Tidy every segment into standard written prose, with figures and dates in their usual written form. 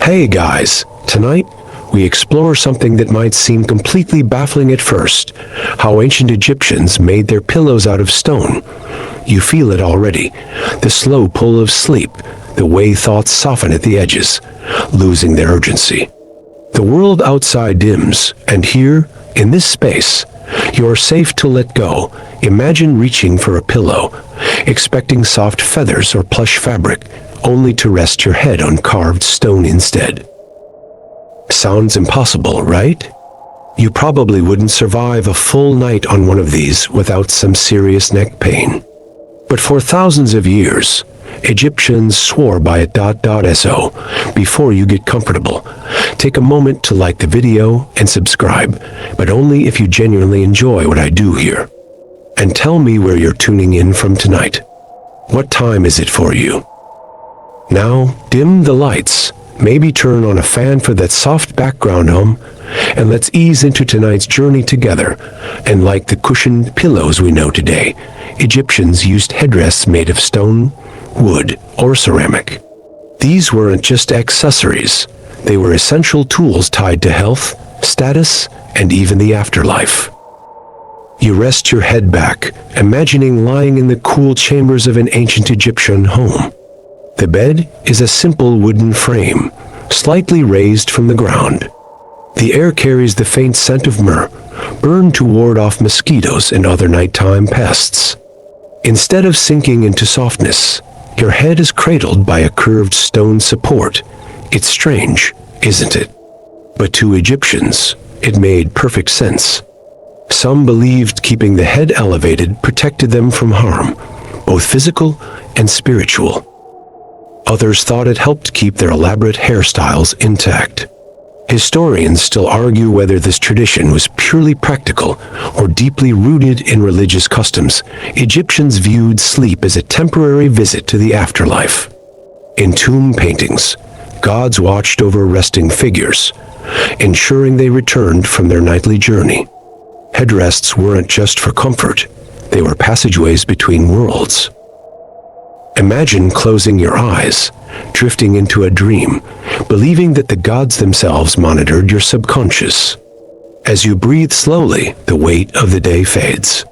Hey guys, tonight we explore something that might seem completely baffling at first, how ancient Egyptians made their pillows out of stone. You feel it already, the slow pull of sleep, the way thoughts soften at the edges, losing their urgency. The world outside dims, and here, in this space, you're safe to let go. Imagine reaching for a pillow, expecting soft feathers or plush fabric, only to rest your head on carved stone instead. Sounds impossible, right? You probably wouldn't survive a full night on one of these without some serious neck pain. But for thousands of years, Egyptians swore by it. So, before you get comfortable, take a moment to like the video and subscribe, but only if you genuinely enjoy what I do here. And tell me where you're tuning in from tonight. What time is it for you? Now, dim the lights, maybe turn on a fan for that soft background hum, and let's ease into tonight's journey together. And like the cushioned pillows we know today, Egyptians used headrests made of stone, wood, or ceramic. These weren't just accessories, they were essential tools tied to health, status, and even the afterlife. You rest your head back, imagining lying in the cool chambers of an ancient Egyptian home. The bed is a simple wooden frame, slightly raised from the ground. The air carries the faint scent of myrrh, burned to ward off mosquitoes and other nighttime pests. Instead of sinking into softness, your head is cradled by a curved stone support. It's strange, isn't it? But to Egyptians, it made perfect sense. Some believed keeping the head elevated protected them from harm, both physical and spiritual. Others thought it helped keep their elaborate hairstyles intact. Historians still argue whether this tradition was purely practical or deeply rooted in religious customs. Egyptians viewed sleep as a temporary visit to the afterlife. In tomb paintings, gods watched over resting figures, ensuring they returned from their nightly journey. Headrests weren't just for comfort, they were passageways between worlds. Imagine closing your eyes, drifting into a dream, believing that the gods themselves monitored your subconscious. As you breathe slowly, the weight of the day fades.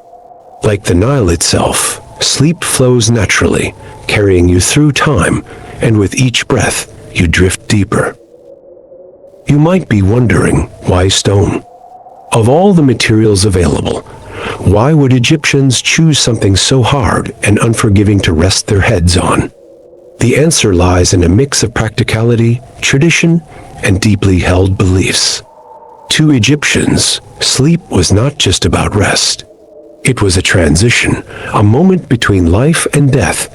Like the Nile itself, sleep flows naturally, carrying you through time, and with each breath, you drift deeper. You might be wondering, why stone? Of all the materials available, why would Egyptians choose something so hard and unforgiving to rest their heads on? The answer lies in a mix of practicality, tradition, and deeply held beliefs. To Egyptians, sleep was not just about rest. It was a transition, a moment between life and death,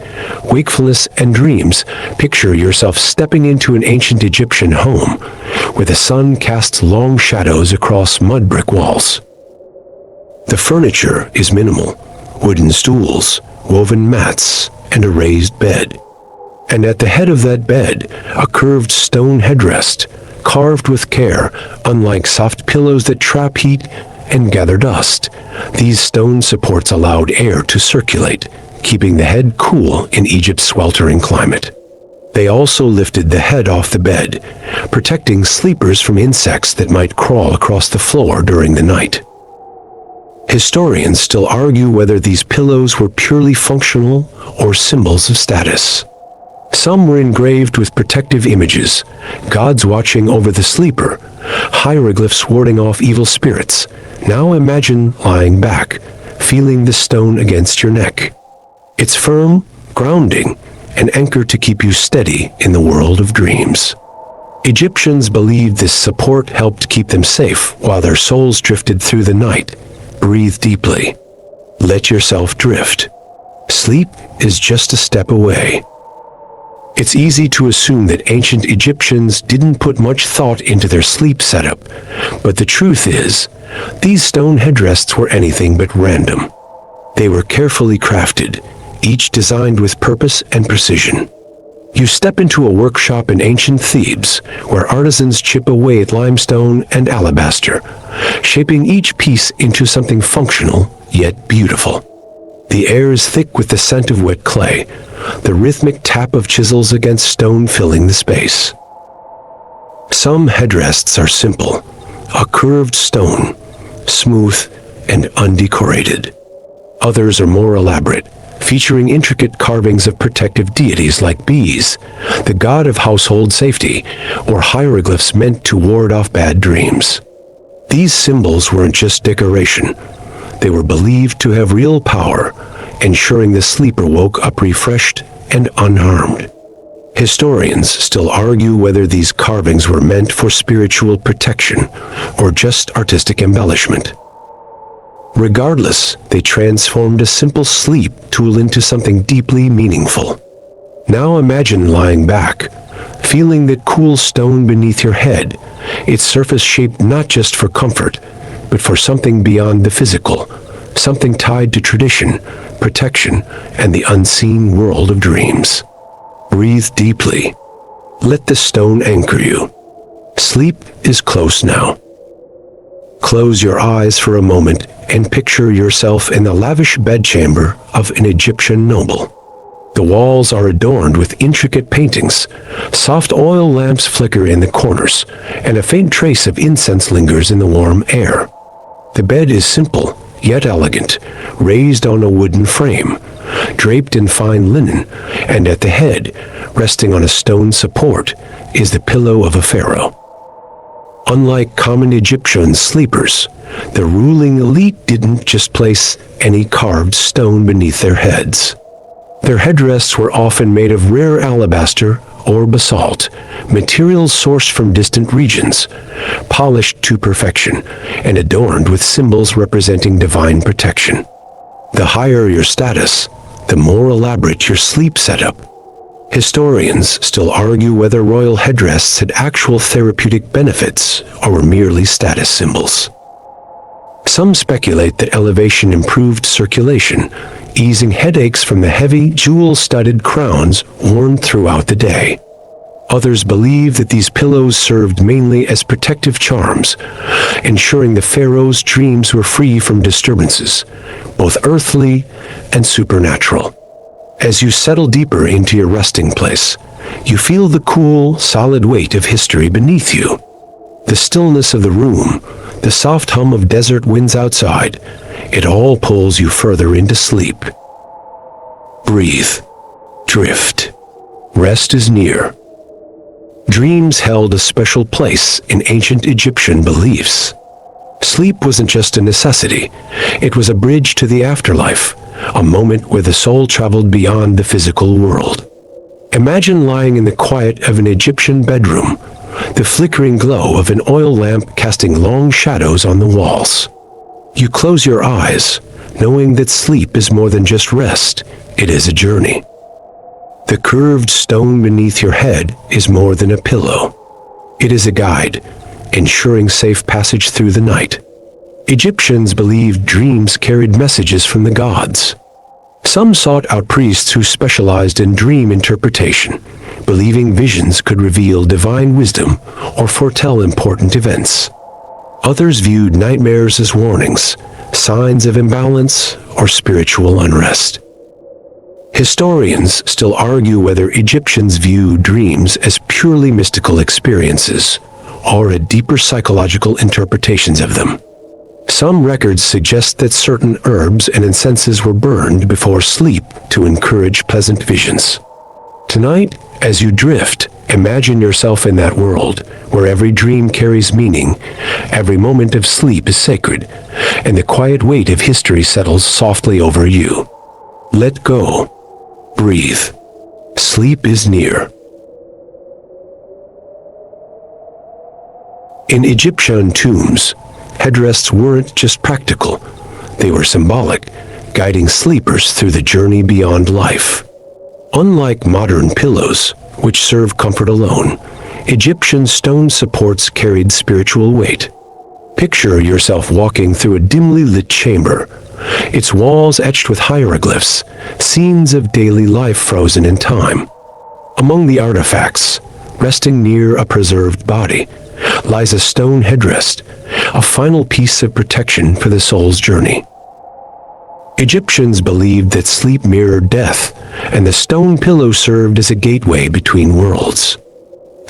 wakefulness and dreams. Picture yourself stepping into an ancient Egyptian home, where the sun casts long shadows across mud brick walls. The furniture is minimal, wooden stools, woven mats, and a raised bed. And at the head of that bed, a curved stone headrest, carved with care, unlike soft pillows that trap heat and gather dust. These stone supports allowed air to circulate, keeping the head cool in Egypt's sweltering climate. They also lifted the head off the bed, protecting sleepers from insects that might crawl across the floor during the night. Historians still argue whether these pillows were purely functional or symbols of status. Some were engraved with protective images, gods watching over the sleeper, hieroglyphs warding off evil spirits. Now imagine lying back, feeling the stone against your neck. It's firm, grounding, an anchor to keep you steady in the world of dreams. Egyptians believed this support helped keep them safe while their souls drifted through the night. Breathe deeply. Let yourself drift. Sleep is just a step away. It's easy to assume that ancient Egyptians didn't put much thought into their sleep setup, but the truth is, these stone headrests were anything but random. They were carefully crafted, each designed with purpose and precision. You step into a workshop in ancient Thebes, where artisans chip away at limestone and alabaster, shaping each piece into something functional yet beautiful. The air is thick with the scent of wet clay, the rhythmic tap of chisels against stone filling the space. Some headrests are simple, a curved stone, smooth and undecorated. Others are more elaborate, featuring intricate carvings of protective deities like bees, the god of household safety, or hieroglyphs meant to ward off bad dreams. These symbols weren't just decoration. They were believed to have real power, ensuring the sleeper woke up refreshed and unharmed. Historians still argue whether these carvings were meant for spiritual protection or just artistic embellishment. Regardless, they transformed a simple sleep tool into something deeply meaningful. Now imagine lying back, feeling that cool stone beneath your head, its surface shaped not just for comfort, but for something beyond the physical, something tied to tradition, protection, and the unseen world of dreams. Breathe deeply. Let the stone anchor you. Sleep is close now. Close your eyes for a moment and picture yourself in the lavish bedchamber of an Egyptian noble. The walls are adorned with intricate paintings, soft oil lamps flicker in the corners, and a faint trace of incense lingers in the warm air. The bed is simple, yet elegant, raised on a wooden frame, draped in fine linen, and at the head, resting on a stone support, is the pillow of a pharaoh. Unlike common Egyptian sleepers, the ruling elite didn't just place any carved stone beneath their heads. Their headrests were often made of rare alabaster or basalt, materials sourced from distant regions, polished to perfection, and adorned with symbols representing divine protection. The higher your status, the more elaborate your sleep setup. Historians still argue whether royal headrests had actual therapeutic benefits or were merely status symbols. Some speculate that elevation improved circulation, easing headaches from the heavy, jewel-studded crowns worn throughout the day. Others believe that these pillows served mainly as protective charms, ensuring the pharaoh's dreams were free from disturbances, both earthly and supernatural. As you settle deeper into your resting place, you feel the cool, solid weight of history beneath you. The stillness of the room, the soft hum of desert winds outside, it all pulls you further into sleep. Breathe. Drift. Rest is near. Dreams held a special place in ancient Egyptian beliefs. Sleep wasn't just a necessity, it was a bridge to the afterlife, a moment where the soul traveled beyond the physical world. Imagine lying in the quiet of an Egyptian bedroom, the flickering glow of an oil lamp casting long shadows on the walls. You close your eyes, knowing that sleep is more than just rest, it is a journey. The curved stone beneath your head is more than a pillow. It is a guide, ensuring safe passage through the night. Egyptians believed dreams carried messages from the gods. Some sought out priests who specialized in dream interpretation, believing visions could reveal divine wisdom or foretell important events. Others viewed nightmares as warnings, signs of imbalance or spiritual unrest. Historians still argue whether Egyptians viewed dreams as purely mystical experiences or had deeper psychological interpretations of them. Some records suggest that certain herbs and incenses were burned before sleep to encourage pleasant visions. Tonight, as you drift, imagine yourself in that world where every dream carries meaning, every moment of sleep is sacred, and the quiet weight of history settles softly over you. Let go. Breathe. Sleep is near. In Egyptian tombs, headrests weren't just practical, they were symbolic, guiding sleepers through the journey beyond life. Unlike modern pillows, which serve comfort alone, Egyptian stone supports carried spiritual weight. Picture yourself walking through a dimly lit chamber, its walls etched with hieroglyphs, scenes of daily life frozen in time. Among the artifacts, resting near a preserved body, lies a stone headrest, a final piece of protection for the soul's journey. Egyptians believed that sleep mirrored death, and the stone pillow served as a gateway between worlds.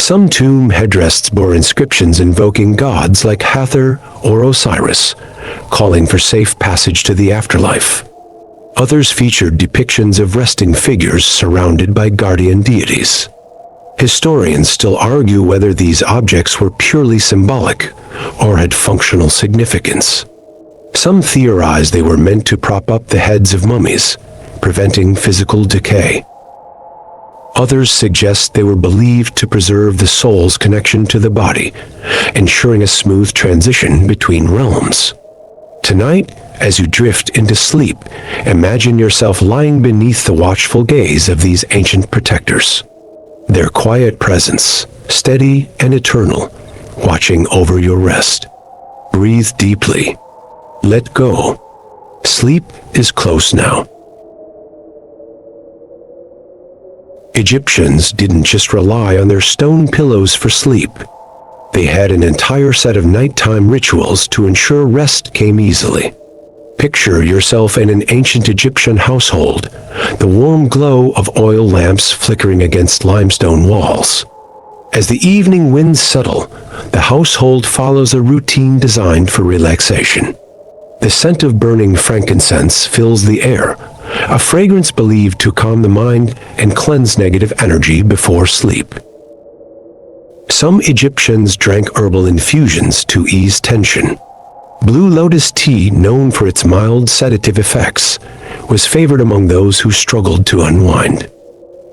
Some tomb headrests bore inscriptions invoking gods like Hathor or Osiris, calling for safe passage to the afterlife. Others featured depictions of resting figures surrounded by guardian deities. Historians still argue whether these objects were purely symbolic or had functional significance. Some theorize they were meant to prop up the heads of mummies, preventing physical decay. Others suggest they were believed to preserve the soul's connection to the body, ensuring a smooth transition between realms. Tonight, as you drift into sleep, imagine yourself lying beneath the watchful gaze of these ancient protectors. Their quiet presence, steady and eternal, watching over your rest. Breathe deeply. Let go. Sleep is close now. Egyptians didn't just rely on their stone pillows for sleep. They had an entire set of nighttime rituals to ensure rest came easily. Picture yourself in an ancient Egyptian household, the warm glow of oil lamps flickering against limestone walls. As the evening winds settle, the household follows a routine designed for relaxation. The scent of burning frankincense fills the air, a fragrance believed to calm the mind and cleanse negative energy before sleep. Some Egyptians drank herbal infusions to ease tension. Blue lotus tea, known for its mild sedative effects, was favored among those who struggled to unwind.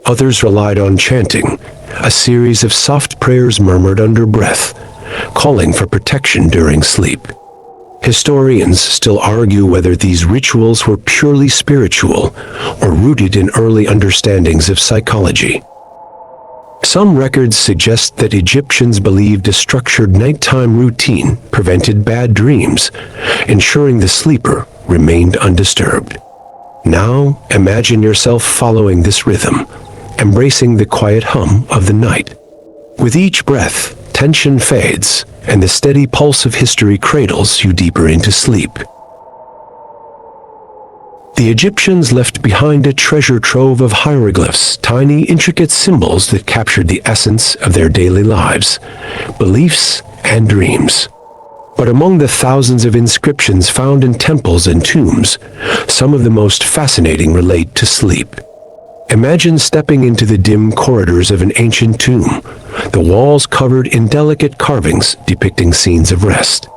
Others relied on chanting, a series of soft prayers murmured under breath, calling for protection during sleep. Historians still argue whether these rituals were purely spiritual or rooted in early understandings of psychology. Some records suggest that Egyptians believed a structured nighttime routine prevented bad dreams, ensuring the sleeper remained undisturbed. Now, imagine yourself following this rhythm, embracing the quiet hum of the night. With each breath, tension fades, and the steady pulse of history cradles you deeper into sleep. The Egyptians left behind a treasure trove of hieroglyphs, tiny, intricate symbols that captured the essence of their daily lives, beliefs, and dreams. But among the thousands of inscriptions found in temples and tombs, some of the most fascinating relate to sleep. Imagine stepping into the dim corridors of an ancient tomb, the walls covered in delicate carvings depicting scenes of rest.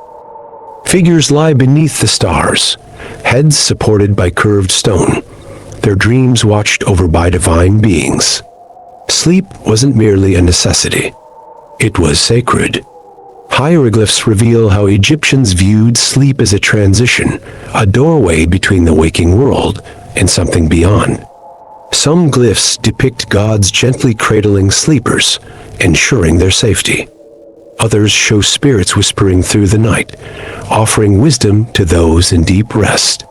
Figures lie beneath the stars, heads supported by curved stone, their dreams watched over by divine beings. Sleep wasn't merely a necessity. It was sacred. Hieroglyphs reveal how Egyptians viewed sleep as a transition, a doorway between the waking world and something beyond. Some glyphs depict gods gently cradling sleepers, ensuring their safety. Others show spirits whispering through the night, offering wisdom to those in deep rest.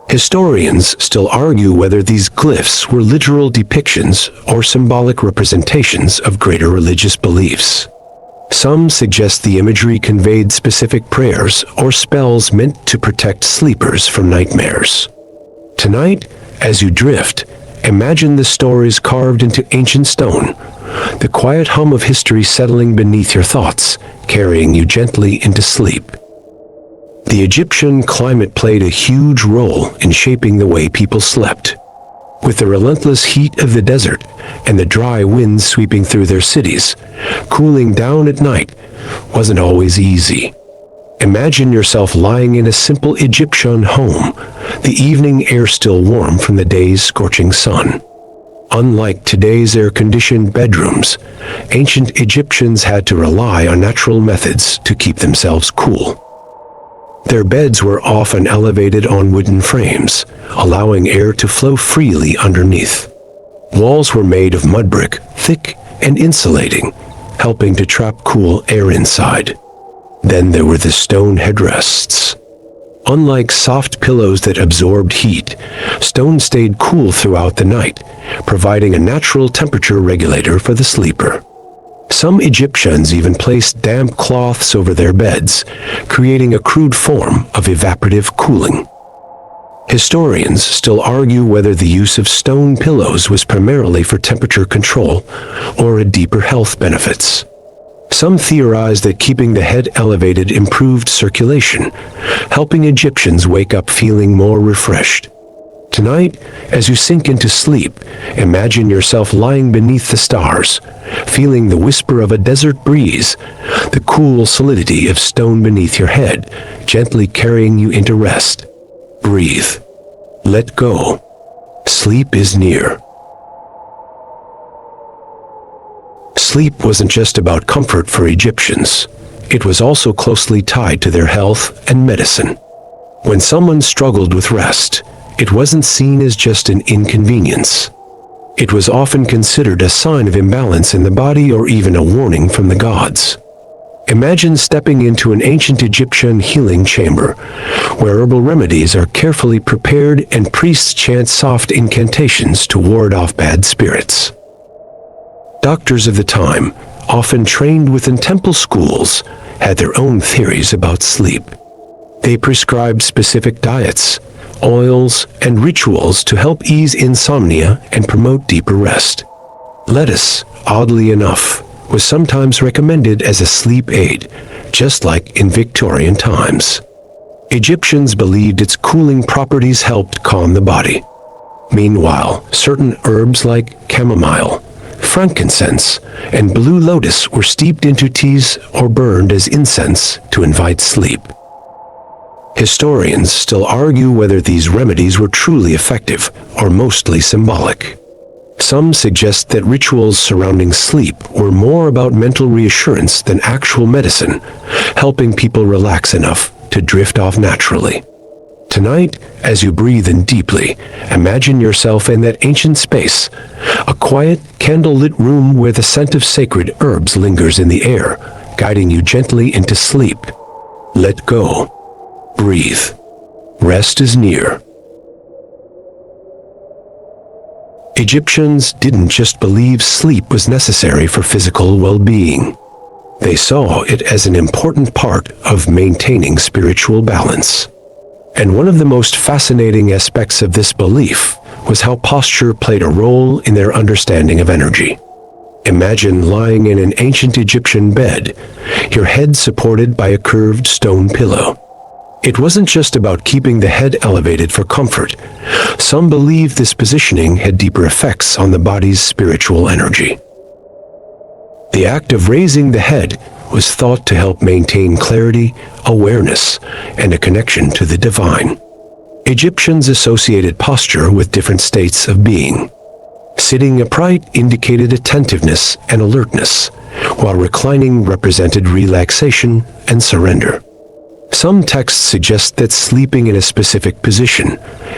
Historians still argue whether these glyphs were literal depictions or symbolic representations of greater religious beliefs. Some suggest the imagery conveyed specific prayers or spells meant to protect sleepers from nightmares. Tonight, as you drift, imagine the stories carved into ancient stone, the quiet hum of history settling beneath your thoughts, carrying you gently into sleep. The Egyptian climate played a huge role in shaping the way people slept. With the relentless heat of the desert and the dry winds sweeping through their cities, cooling down at night wasn't always easy. Imagine yourself lying in a simple Egyptian home, the evening air still warm from the day's scorching sun. Unlike today's air-conditioned bedrooms, ancient Egyptians had to rely on natural methods to keep themselves cool. Their beds were often elevated on wooden frames, allowing air to flow freely underneath. Walls were made of mud brick, thick and insulating, helping to trap cool air inside. Then there were the stone headrests. Unlike soft pillows that absorbed heat, stone stayed cool throughout the night, providing a natural temperature regulator for the sleeper. Some Egyptians even placed damp cloths over their beds, creating a crude form of evaporative cooling. Historians still argue whether the use of stone pillows was primarily for temperature control or had deeper health benefits. Some theorize that keeping the head elevated improved circulation, helping Egyptians wake up feeling more refreshed. Tonight, as you sink into sleep, imagine yourself lying beneath the stars, feeling the whisper of a desert breeze, the cool solidity of stone beneath your head, gently carrying you into rest. Breathe. Let go. Sleep is near. Sleep wasn't just about comfort for Egyptians. It was also closely tied to their health and medicine. When someone struggled with rest, it wasn't seen as just an inconvenience. It was often considered a sign of imbalance in the body or even a warning from the gods. Imagine stepping into an ancient Egyptian healing chamber, where herbal remedies are carefully prepared and priests chant soft incantations to ward off bad spirits. Doctors of the time, often trained within temple schools, had their own theories about sleep. They prescribed specific diets, oils, and rituals to help ease insomnia and promote deeper rest. Lettuce, oddly enough, was sometimes recommended as a sleep aid, just like in Victorian times. Egyptians believed its cooling properties helped calm the body. Meanwhile, certain herbs like chamomile, frankincense, and blue lotus were steeped into teas or burned as incense to invite sleep. Historians still argue whether these remedies were truly effective or mostly symbolic. Some suggest that rituals surrounding sleep were more about mental reassurance than actual medicine, helping people relax enough to drift off naturally. Tonight, as you breathe in deeply, imagine yourself in that ancient space, a quiet, candle-lit room where the scent of sacred herbs lingers in the air, guiding you gently into sleep. Let go. Breathe. Rest is near. Egyptians didn't just believe sleep was necessary for physical well-being. They saw it as an important part of maintaining spiritual balance. And one of the most fascinating aspects of this belief was how posture played a role in their understanding of energy. Imagine lying in an ancient Egyptian bed, your head supported by a curved stone pillow. It wasn't just about keeping the head elevated for comfort. Some believe this positioning had deeper effects on the body's spiritual energy. The act of raising the head was thought to help maintain clarity, awareness, and a connection to the divine. Egyptians associated posture with different states of being. Sitting upright indicated attentiveness and alertness, while reclining represented relaxation and surrender. Some texts suggest that sleeping in a specific position,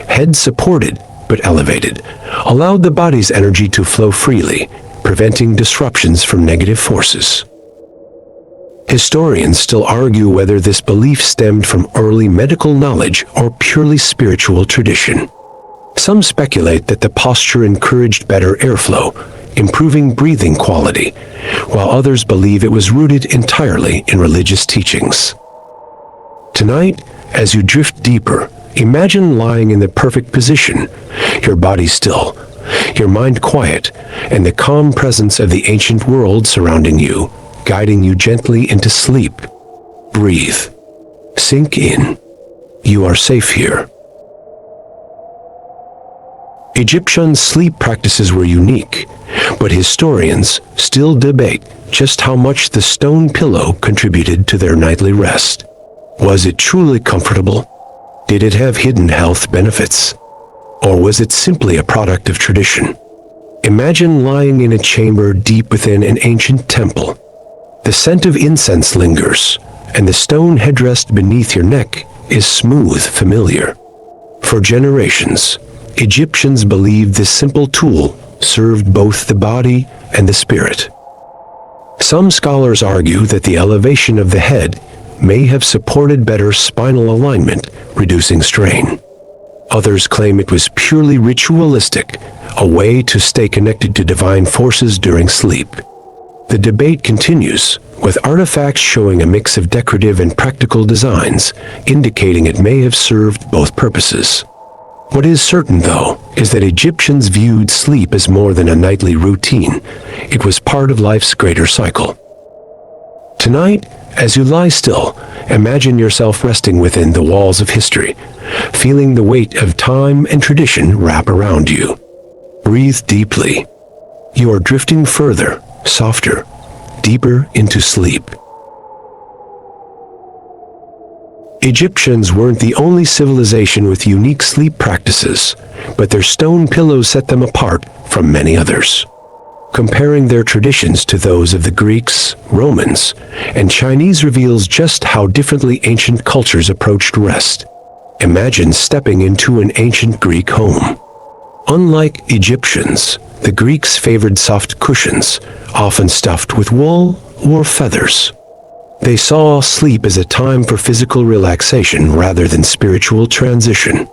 head supported but elevated, allowed the body's energy to flow freely, preventing disruptions from negative forces. Historians still argue whether this belief stemmed from early medical knowledge or purely spiritual tradition. Some speculate that the posture encouraged better airflow, improving breathing quality, while others believe it was rooted entirely in religious teachings. Tonight, as you drift deeper, imagine lying in the perfect position, your body still, your mind quiet, and the calm presence of the ancient world surrounding you, guiding you gently into sleep. Breathe. Sink in. You are safe here. Egyptian sleep practices were unique, but historians still debate just how much the stone pillow contributed to their nightly rest. Was it truly comfortable? Did it have hidden health benefits? Or was it simply a product of tradition? Imagine lying in a chamber deep within an ancient temple. The scent of incense lingers, and the stone headrest beneath your neck is smooth, familiar. For generations, Egyptians believed this simple tool served both the body and the spirit. Some scholars argue that the elevation of the head may have supported better spinal alignment, reducing strain. Others claim it was purely ritualistic, a way to stay connected to divine forces during sleep. The debate continues, with artifacts showing a mix of decorative and practical designs, indicating it may have served both purposes. What is certain, though, is that Egyptians viewed sleep as more than a nightly routine. It was part of life's greater cycle. Tonight, as you lie still, imagine yourself resting within the walls of history, feeling the weight of time and tradition wrap around you. Breathe deeply. You are drifting further, softer, deeper into sleep. Egyptians weren't the only civilization with unique sleep practices, but their stone pillows set them apart from many others. Comparing their traditions to those of the Greeks, Romans, and Chinese reveals just how differently ancient cultures approached rest. Imagine stepping into an ancient Greek home. Unlike Egyptians, the Greeks favored soft cushions, often stuffed with wool or feathers. They saw sleep as a time for physical relaxation rather than spiritual transition.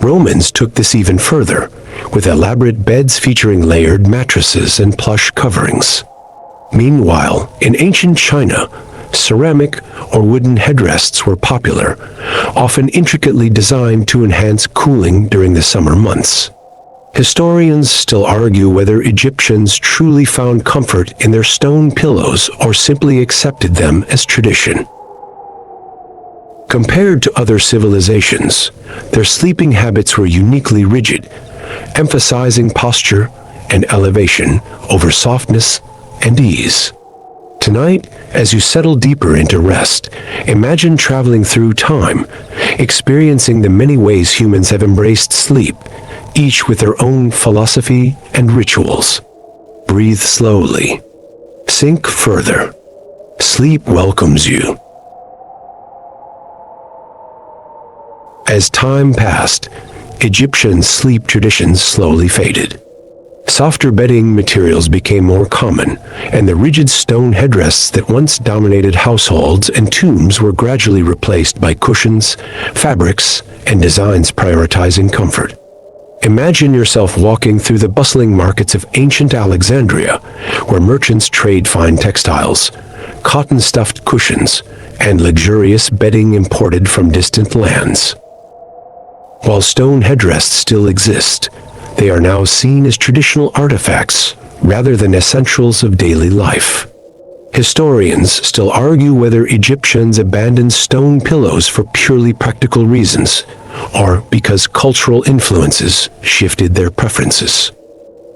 Romans took this even further, with elaborate beds featuring layered mattresses and plush coverings. Meanwhile, in ancient China, ceramic or wooden headrests were popular, often intricately designed to enhance cooling during the summer months. Historians still argue whether Egyptians truly found comfort in their stone pillows or simply accepted them as tradition. Compared to other civilizations, their sleeping habits were uniquely rigid, emphasizing posture and elevation over softness and ease. Tonight, as you settle deeper into rest, imagine traveling through time, experiencing the many ways humans have embraced sleep, each with their own philosophy and rituals. Breathe slowly. Sink further. Sleep welcomes you. As time passed, Egyptian sleep traditions slowly faded. Softer bedding materials became more common, and the rigid stone headrests that once dominated households and tombs were gradually replaced by cushions, fabrics, and designs prioritizing comfort. Imagine yourself walking through the bustling markets of ancient Alexandria, where merchants trade fine textiles, cotton-stuffed cushions, and luxurious bedding imported from distant lands. While stone headrests still exist, they are now seen as traditional artifacts rather than essentials of daily life. Historians still argue whether Egyptians abandoned stone pillows for purely practical reasons, or because cultural influences shifted their preferences.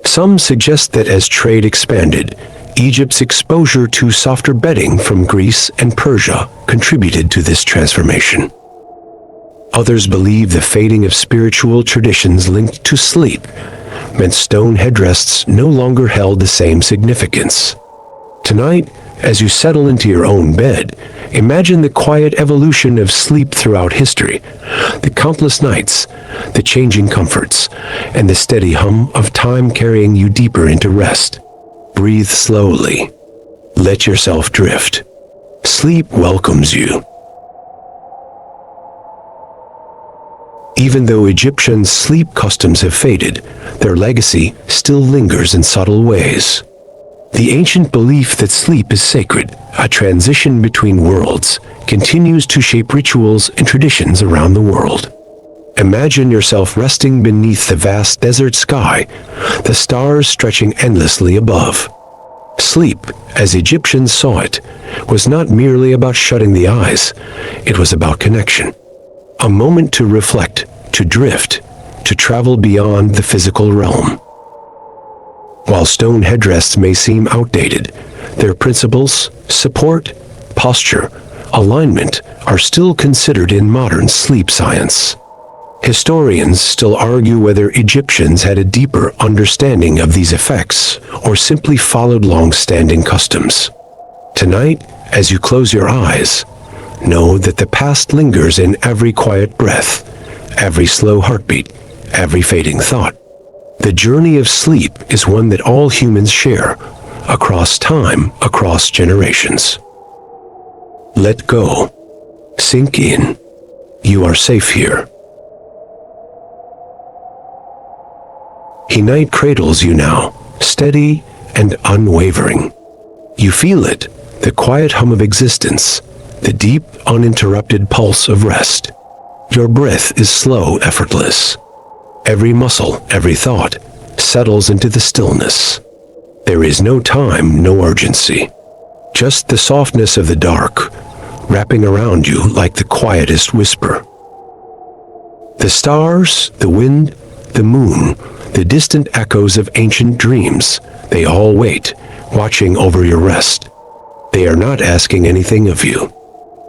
Some suggest that as trade expanded, Egypt's exposure to softer bedding from Greece and Persia contributed to this transformation. Others believe the fading of spiritual traditions linked to sleep meant stone headrests no longer held the same significance. Tonight, as you settle into your own bed, imagine the quiet evolution of sleep throughout history, the countless nights, the changing comforts, and the steady hum of time carrying you deeper into rest. Breathe slowly. Let yourself drift. Sleep welcomes you. Even though Egyptian sleep customs have faded, their legacy still lingers in subtle ways. The ancient belief that sleep is sacred, a transition between worlds, continues to shape rituals and traditions around the world. Imagine yourself resting beneath the vast desert sky, the stars stretching endlessly above. Sleep, as Egyptians saw it, was not merely about shutting the eyes, it was about connection. A moment to reflect, to drift, to travel beyond the physical realm. While stone headrests may seem outdated, their principles, support, posture, alignment are still considered in modern sleep science. Historians still argue whether Egyptians had a deeper understanding of these effects or simply followed long-standing customs. Tonight, as you close your eyes, know that the past lingers in every quiet breath, every slow heartbeat, every fading thought. The journey of sleep is one that all humans share, across time, across generations. Let go. Sink in. You are safe here. Night cradles you now, steady and unwavering. You feel it, the quiet hum of existence, the deep, uninterrupted pulse of rest. Your breath is slow, effortless. Every muscle, every thought, settles into the stillness. There is no time, no urgency. Just the softness of the dark, wrapping around you like the quietest whisper. The stars, the wind, the moon, the distant echoes of ancient dreams, they all wait, watching over your rest. They are not asking anything of you.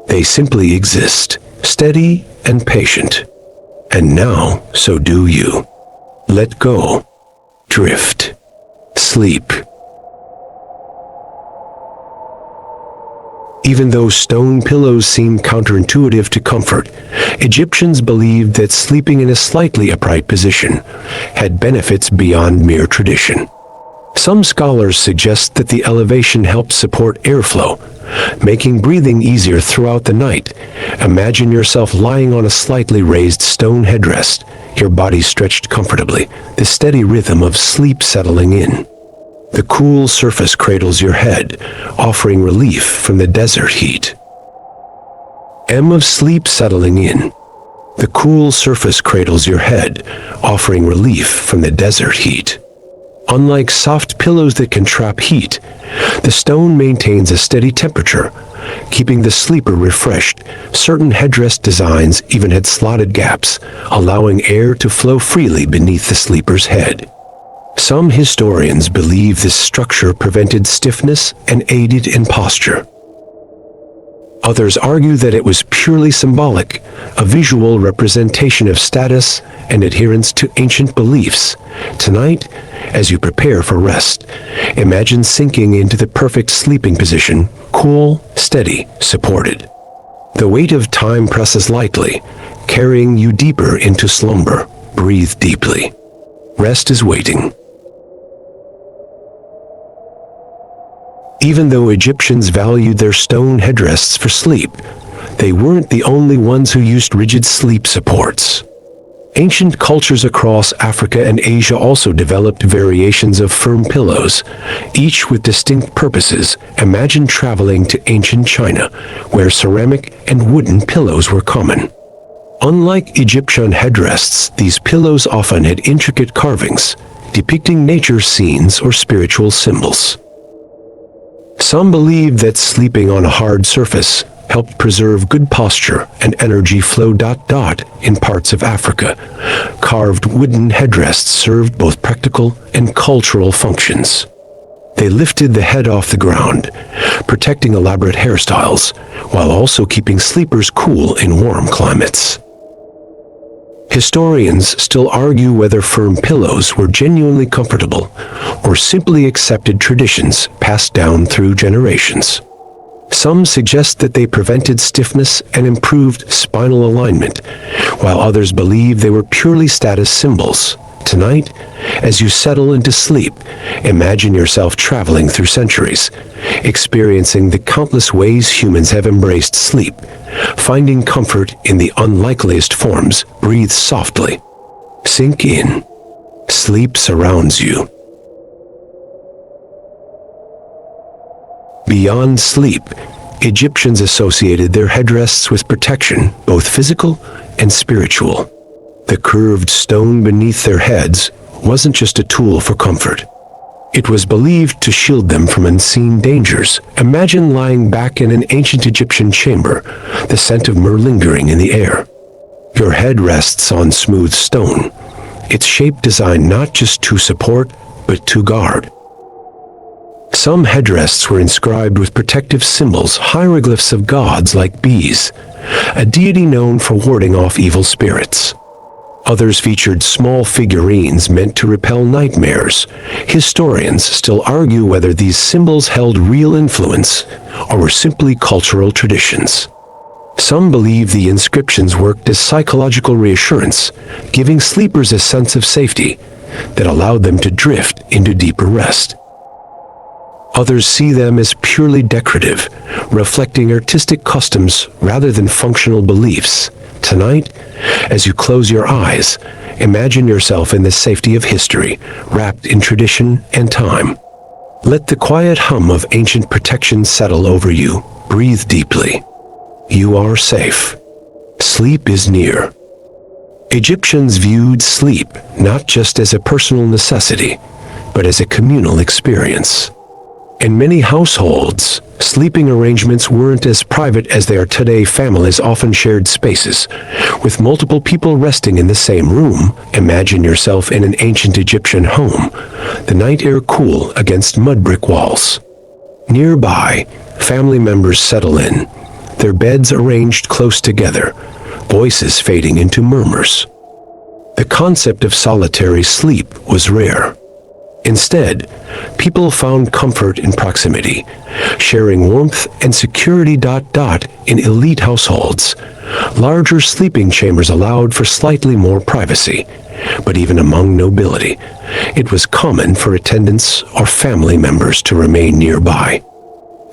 They simply exist, steady and patient. And now, so do you. Let go. Drift. Sleep. Even though stone pillows seem counterintuitive to comfort, Egyptians believed that sleeping in a slightly upright position had benefits beyond mere tradition. Some scholars suggest that the elevation helped support airflow, making breathing easier throughout the night. Imagine yourself lying on a slightly raised stone headrest, your body stretched comfortably, the steady rhythm of sleep settling in. The cool surface cradles your head, offering relief from the desert heat. Of sleep settling in. The cool surface cradles your head, offering relief from the desert heat. Unlike soft pillows that can trap heat, the stone maintains a steady temperature, keeping the sleeper refreshed. Certain headrest designs even had slotted gaps, allowing air to flow freely beneath the sleeper's head. Some historians believe this structure prevented stiffness and aided in posture. Others argue that it was purely symbolic, a visual representation of status and adherence to ancient beliefs. Tonight, as you prepare for rest, imagine sinking into the perfect sleeping position, cool, steady, supported. The weight of time presses lightly, carrying you deeper into slumber. Breathe deeply. Rest is waiting. Even though Egyptians valued their stone headrests for sleep, they weren't the only ones who used rigid sleep supports. Ancient cultures across Africa and Asia also developed variations of firm pillows, each with distinct purposes. Imagine traveling to ancient China, where ceramic and wooden pillows were common. Unlike Egyptian headrests, these pillows often had intricate carvings, depicting nature scenes or spiritual symbols. Some believe that sleeping on a hard surface helped preserve good posture and energy flow. In parts of Africa, carved wooden headrests served both practical and cultural functions. They lifted the head off the ground, protecting elaborate hairstyles, while also keeping sleepers cool in warm climates. Historians still argue whether firm pillows were genuinely comfortable or simply accepted traditions passed down through generations. Some suggest that they prevented stiffness and improved spinal alignment, while others believe they were purely status symbols. Tonight, as you settle into sleep, imagine yourself traveling through centuries, experiencing the countless ways humans have embraced sleep, finding comfort in the unlikeliest forms. Breathe softly. Sink in. Sleep surrounds you. Beyond sleep, Egyptians associated their headrests with protection, both physical and spiritual. The curved stone beneath their heads wasn't just a tool for comfort. It was believed to shield them from unseen dangers. Imagine lying back in an ancient Egyptian chamber, the scent of myrrh lingering in the air. Your head rests on smooth stone, its shape designed not just to support, but to guard. Some headrests were inscribed with protective symbols, hieroglyphs of gods like bees, a deity known for warding off evil spirits. Others featured small figurines meant to repel nightmares. Historians still argue whether these symbols held real influence or were simply cultural traditions. Some believe the inscriptions worked as psychological reassurance, giving sleepers a sense of safety that allowed them to drift into deeper rest. Others see them as purely decorative, reflecting artistic customs rather than functional beliefs. Tonight, as you close your eyes, imagine yourself in the safety of history, wrapped in tradition and time. Let the quiet hum of ancient protection settle over you. Breathe deeply. You are safe. Sleep is near. Egyptians viewed sleep not just as a personal necessity, but as a communal experience. In many households, sleeping arrangements weren't as private as they are today. Families often shared spaces, with multiple people resting in the same room. Imagine yourself in an ancient Egyptian home, the night air cool against mud brick walls. Nearby, family members settle in, their beds arranged close together, voices fading into murmurs. The concept of solitary sleep was rare. Instead, people found comfort in proximity, sharing warmth and security. In elite households, larger sleeping chambers allowed for slightly more privacy, but even among nobility, it was common for attendants or family members to remain nearby.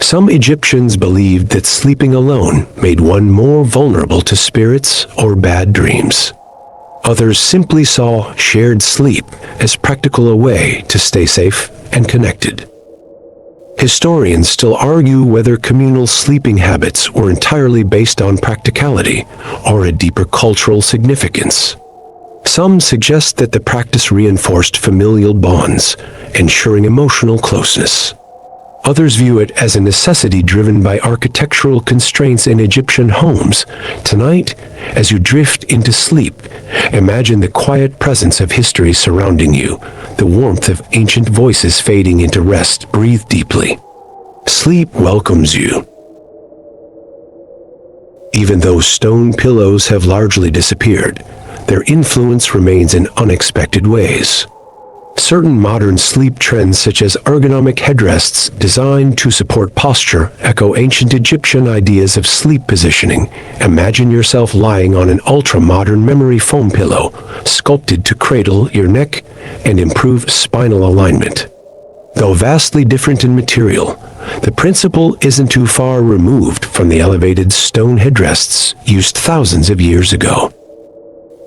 Some Egyptians believed that sleeping alone made one more vulnerable to spirits or bad dreams. Others simply saw shared sleep as practical a way to stay safe and connected. Historians still argue whether communal sleeping habits were entirely based on practicality or a deeper cultural significance. Some suggest that the practice reinforced familial bonds, ensuring emotional closeness. Others view it as a necessity driven by architectural constraints in Egyptian homes. Tonight, as you drift into sleep, imagine the quiet presence of history surrounding you, the warmth of ancient voices fading into rest. Breathe deeply. Sleep welcomes you. Even though stone pillows have largely disappeared, their influence remains in unexpected ways. Certain modern sleep trends, such as ergonomic headrests designed to support posture, echo ancient Egyptian ideas of sleep positioning. Imagine yourself lying on an ultra-modern memory foam pillow, sculpted to cradle your neck and improve spinal alignment. Though vastly different in material, the principle isn't too far removed from the elevated stone headrests used thousands of years ago.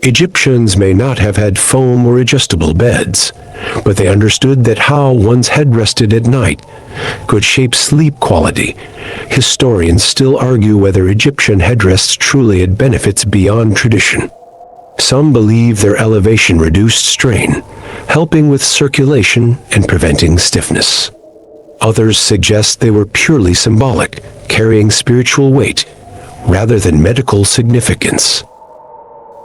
Egyptians may not have had foam or adjustable beds, but they understood that how one's head rested at night could shape sleep quality. Historians still argue whether Egyptian headrests truly had benefits beyond tradition. Some believe their elevation reduced strain, helping with circulation and preventing stiffness. Others suggest they were purely symbolic, carrying spiritual weight rather than medical significance.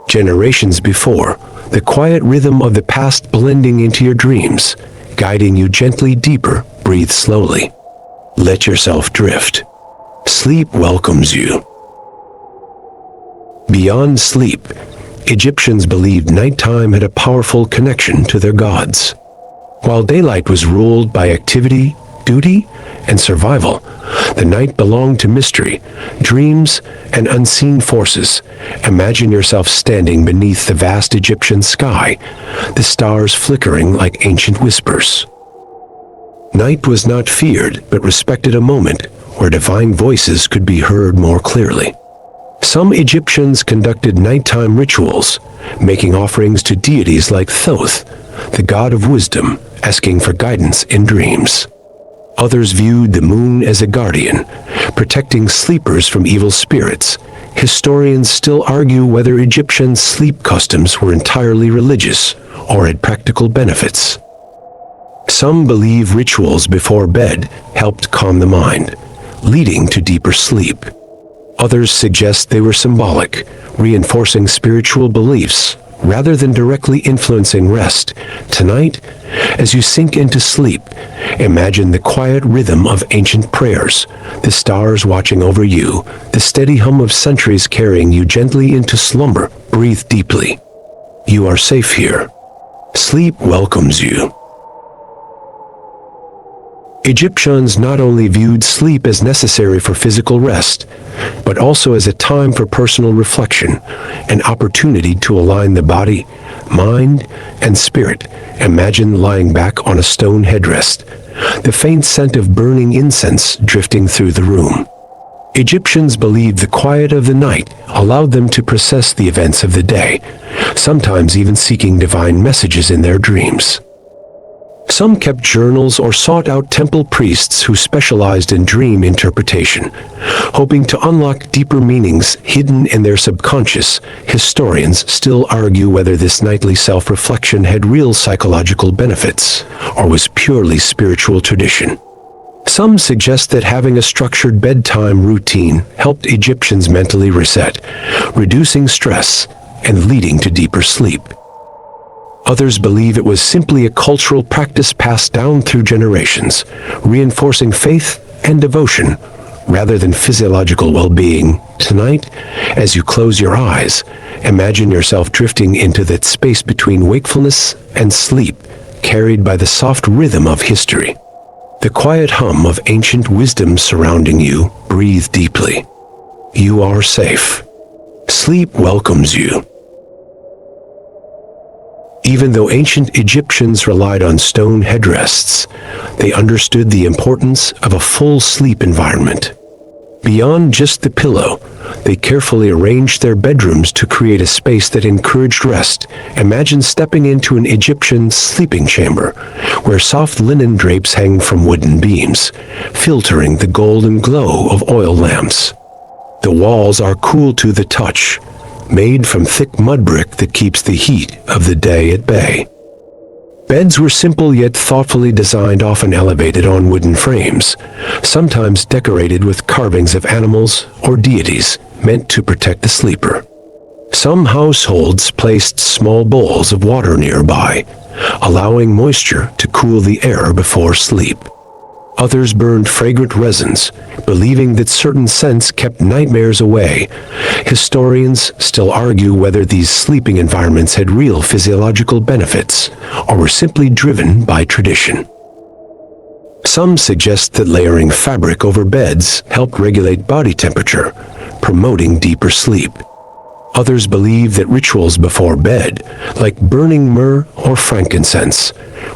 Generations before, the quiet rhythm of the past blending into your dreams, guiding you gently deeper. Breathe slowly. Let yourself drift. Sleep welcomes you. Beyond sleep, Egyptians believed nighttime had a powerful connection to their gods. While daylight was ruled by activity, duty, and survival, the night belonged to mystery, dreams, and unseen forces. Imagine yourself standing beneath the vast Egyptian sky, the stars flickering like ancient whispers. Night was not feared, but respected, a moment where divine voices could be heard more clearly. Some Egyptians conducted nighttime rituals, making offerings to deities like Thoth, the god of wisdom, asking for guidance in dreams. Others viewed the moon as a guardian, protecting sleepers from evil spirits. Historians still argue whether Egyptian sleep customs were entirely religious or had practical benefits. Some believe rituals before bed helped calm the mind, leading to deeper sleep. Others suggest they were symbolic, reinforcing spiritual beliefs rather than directly influencing rest. Tonight, as you sink into sleep, imagine the quiet rhythm of ancient prayers, the stars watching over you, the steady hum of centuries carrying you gently into slumber. Breathe deeply. You are safe here. Sleep welcomes you. Egyptians not only viewed sleep as necessary for physical rest, but also as a time for personal reflection, an opportunity to align the body, mind, and spirit. Imagine lying back on a stone headrest, the faint scent of burning incense drifting through the room. Egyptians believed the quiet of the night allowed them to process the events of the day, sometimes even seeking divine messages in their dreams. Some kept journals or sought out temple priests who specialized in dream interpretation, hoping to unlock deeper meanings hidden in their subconscious. Historians still argue whether this nightly self-reflection had real psychological benefits or was purely spiritual tradition. Some suggest that having a structured bedtime routine helped Egyptians mentally reset, reducing stress and leading to deeper sleep. Others believe it was simply a cultural practice passed down through generations, reinforcing faith and devotion rather than physiological well-being. Tonight, as you close your eyes, imagine yourself drifting into that space between wakefulness and sleep, carried by the soft rhythm of history. The quiet hum of ancient wisdom surrounding you. Breathe deeply. You are safe. Sleep welcomes you. Even though ancient Egyptians relied on stone headrests, they understood the importance of a full sleep environment. Beyond just the pillow, they carefully arranged their bedrooms to create a space that encouraged rest. Imagine stepping into an Egyptian sleeping chamber, where soft linen drapes hang from wooden beams, filtering the golden glow of oil lamps. The walls are cool to the touch, made from thick mud brick that keeps the heat of the day at bay. Beds were simple yet thoughtfully designed, often elevated on wooden frames, sometimes decorated with carvings of animals or deities meant to protect the sleeper. Some households placed small bowls of water nearby, allowing moisture to cool the air before sleep. Others burned fragrant resins, believing that certain scents kept nightmares away. Historians still argue whether these sleeping environments had real physiological benefits or were simply driven by tradition. Some suggest that layering fabric over beds helped regulate body temperature, promoting deeper sleep. Others believe that rituals before bed, like burning myrrh or frankincense,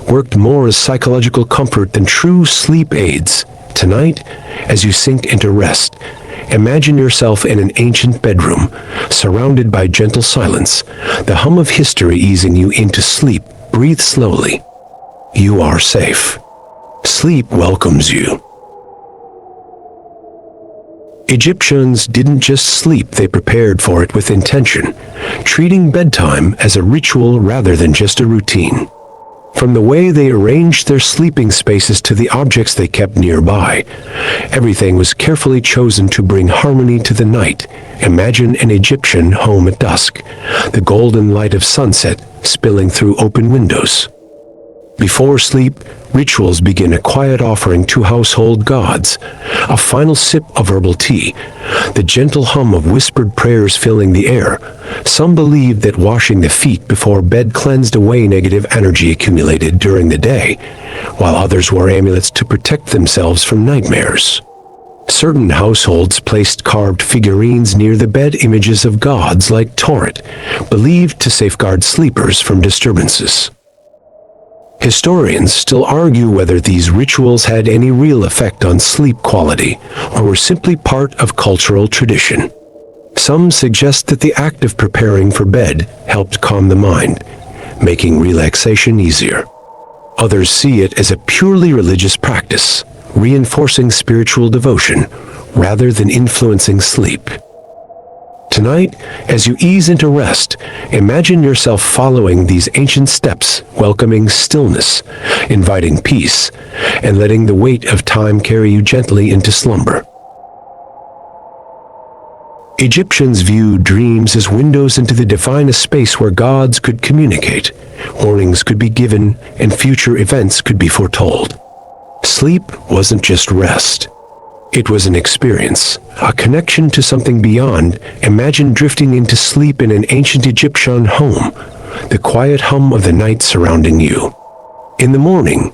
worked more as psychological comfort than true sleep aids. Tonight, as you sink into rest, imagine yourself in an ancient bedroom, surrounded by gentle silence, the hum of history easing you into sleep. Breathe slowly. You are safe. Sleep welcomes you. Egyptians didn't just sleep, they prepared for it with intention, treating bedtime as a ritual rather than just a routine. From the way they arranged their sleeping spaces to the objects they kept nearby, everything was carefully chosen to bring harmony to the night. Imagine an Egyptian home at dusk, the golden light of sunset spilling through open windows. Before sleep, rituals begin: a quiet offering to household gods, a final sip of herbal tea, the gentle hum of whispered prayers filling the air. Some believed that washing the feet before bed cleansed away negative energy accumulated during the day, while others wore amulets to protect themselves from nightmares. Certain households placed carved figurines near the bed, images of gods like Toret, believed to safeguard sleepers from disturbances. Historians still argue whether these rituals had any real effect on sleep quality or were simply part of cultural tradition. Some suggest that the act of preparing for bed helped calm the mind, making relaxation easier. Others see it as a purely religious practice, reinforcing spiritual devotion rather than influencing sleep. Tonight, as you ease into rest, imagine yourself following these ancient steps, welcoming stillness, inviting peace, and letting the weight of time carry you gently into slumber. Egyptians viewed dreams as windows into the divine, a space where gods could communicate, warnings could be given, and future events could be foretold. Sleep wasn't just rest. It was an experience, a connection to something beyond. Imagine drifting into sleep in an ancient Egyptian home, the quiet hum of the night surrounding you. In the morning,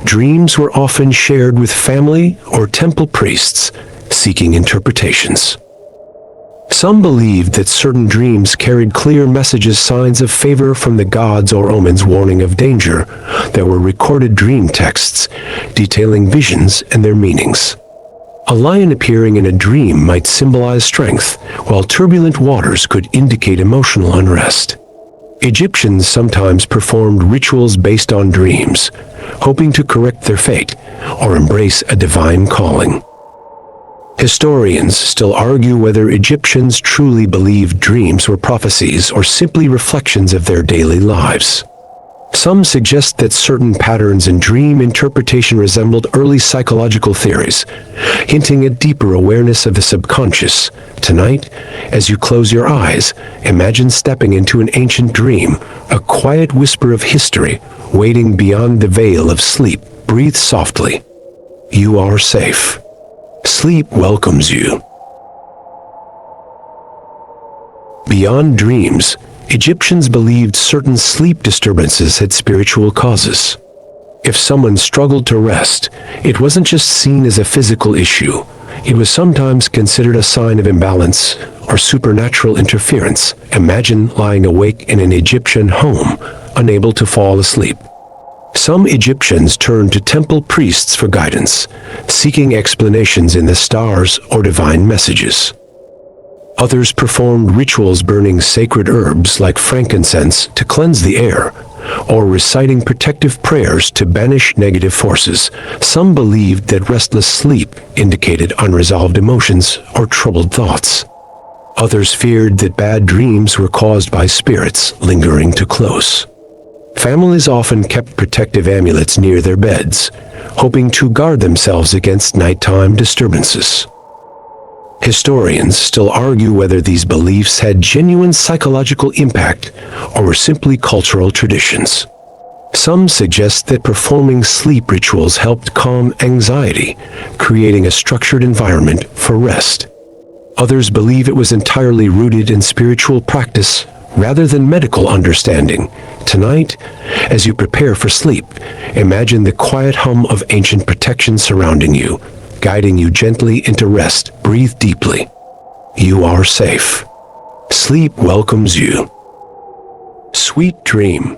dreams were often shared with family or temple priests, seeking interpretations. Some believed that certain dreams carried clear messages, signs of favor from the gods or omens warning of danger. There were recorded dream texts detailing visions and their meanings. A lion appearing in a dream might symbolize strength, while turbulent waters could indicate emotional unrest. Egyptians sometimes performed rituals based on dreams, hoping to correct their fate or embrace a divine calling. Historians still argue whether Egyptians truly believed dreams were prophecies or simply reflections of their daily lives. Some suggest that certain patterns in dream interpretation resembled early psychological theories, hinting at deeper awareness of the subconscious. Tonight, as you close your eyes, imagine stepping into an ancient dream, a quiet whisper of history, waiting beyond the veil of sleep. Breathe softly. You are safe. Sleep welcomes you. Beyond dreams, Egyptians believed certain sleep disturbances had spiritual causes. If someone struggled to rest, it wasn't just seen as a physical issue. It was sometimes considered a sign of imbalance or supernatural interference. Imagine lying awake in an Egyptian home, unable to fall asleep. Some Egyptians turned to temple priests for guidance, seeking explanations in the stars or divine messages. Others performed rituals burning sacred herbs like frankincense to cleanse the air, or reciting protective prayers to banish negative forces. Some believed that restless sleep indicated unresolved emotions or troubled thoughts. Others feared that bad dreams were caused by spirits lingering too close. Families often kept protective amulets near their beds, hoping to guard themselves against nighttime disturbances. Historians still argue whether these beliefs had genuine psychological impact or were simply cultural traditions. Some suggest that performing sleep rituals helped calm anxiety, creating a structured environment for rest. Others believe it was entirely rooted in spiritual practice rather than medical understanding. Tonight, as you prepare for sleep, imagine the quiet hum of ancient protection surrounding you, guiding you gently into rest. Breathe deeply. You are safe. Sleep welcomes you. Sweet dream.